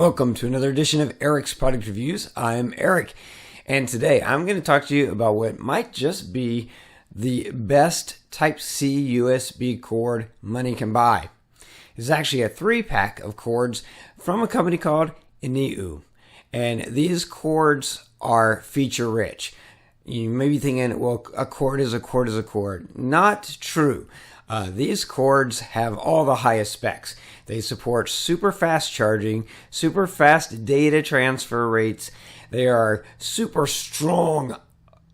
Welcome to another edition of Eric's Product Reviews. I'm Eric, and today I'm going to talk to you about what might just be the best Type-C USB cord money can buy. It's actually a 3-pack of cords from a company called Iniu, and these cords are feature-rich. You may be thinking, well, a cord is a cord is a cord. Not true. These cords have all the highest specs. They support super fast charging, super fast data transfer rates. They are super strong,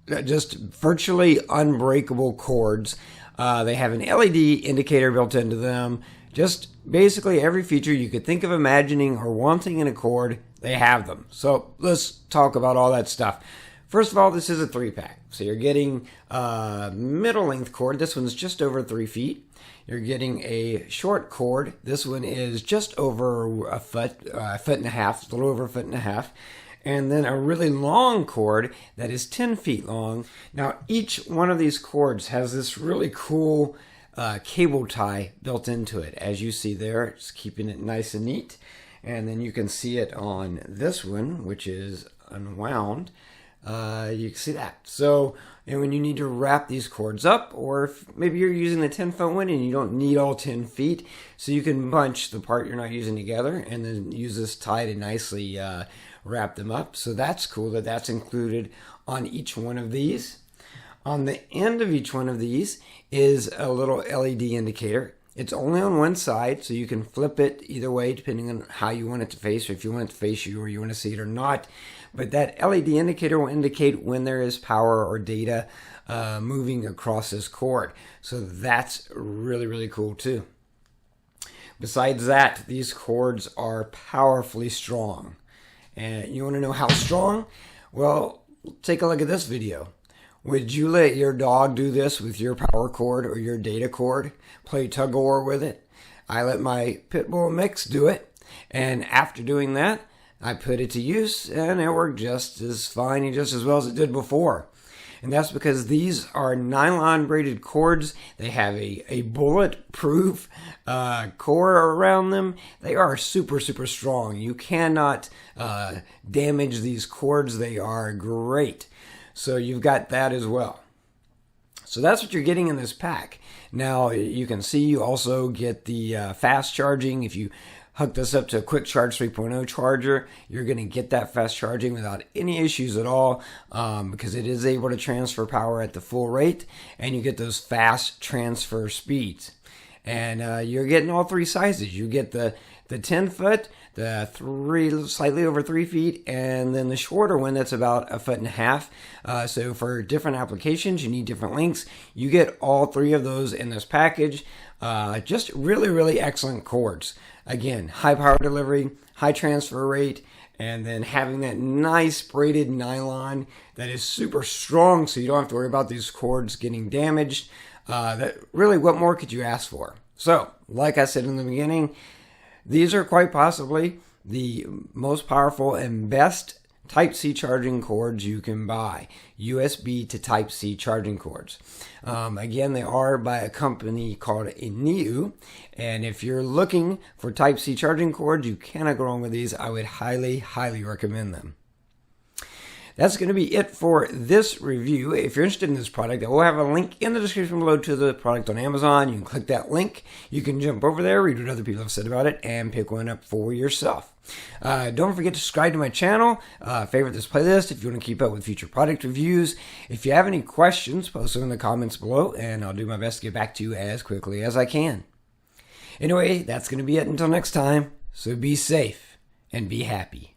just virtually unbreakable cords. They have an LED indicator built into them. Just basically every feature you could think of imagining or wanting in a cord, they have them. So let's talk about all that stuff. First of all, this is a 3-pack. So you're getting a middle length cord. This one's just over 3 feet. You're getting a short cord. This one is just over a foot and a half, a little over a foot and a half. And then a really long cord that is 10 feet long. Now, each one of these cords has this really cool cable tie built into it. As you see there, it's keeping it nice and neat. And then you can see it on this one, which is unwound. You can see that. So, and when you need to wrap these cords up, or if maybe you're using the 10-foot one and you don't need all 10 feet, so you can bunch the part you're not using together and then use this tie to nicely wrap them up. So that's cool that that's included on each one of these. On the end of each one of these is a little LED indicator. It's only on one side, so you can flip it either way depending on how you want it to face, or if you want it to face you or you want to see it or not. But that LED indicator will indicate when there is power or data moving across this cord. So that's really, really cool too. Besides that, these cords are powerfully strong. And you want to know how strong? Well, take a look at this video. Would you let your dog do this with your power cord or your data cord? Play tug of war with it? I let my pit bull mix do it. And after doing that, I put it to use and it worked just as fine and just as well as it did before. And that's because these are nylon braided cords. They have a bulletproof core around them. They are super, super strong. You cannot damage these cords. They are great. So you've got that as well. So that's what you're getting in this pack. Now you can see you also get the fast charging. If you hook this up to a quick charge 3.0 charger, you're going to get that fast charging without any issues at all, because it is able to transfer power at the full rate, and you get those fast transfer speeds. And you're getting all 3 sizes. You get the 10-foot, the slightly over 3 feet, and then the shorter one that's about a foot and a half. So for different applications, you need different lengths. You get all 3 of those in this package. Just really, really excellent cords. Again, high power delivery, high transfer rate, and then having that nice braided nylon that is super strong, so you don't have to worry about these cords getting damaged. Really, what more could you ask for? So, like I said in the beginning, these are quite possibly the most powerful and best Type-C charging cords you can buy. USB to Type-C charging cords. Again, they are by a company called Iniu. And if you're looking for Type-C charging cords, you cannot go wrong with these. I would highly, highly recommend them. That's going to be it for this review. If you're interested in this product, I will have a link in the description below to the product on Amazon. You can click that link. You can jump over there, read what other people have said about it, and pick one up for yourself. Don't forget to subscribe to my channel. Favorite this playlist if you want to keep up with future product reviews. If you have any questions, post them in the comments below, and I'll do my best to get back to you as quickly as I can. Anyway, that's going to be it until next time. So be safe and be happy.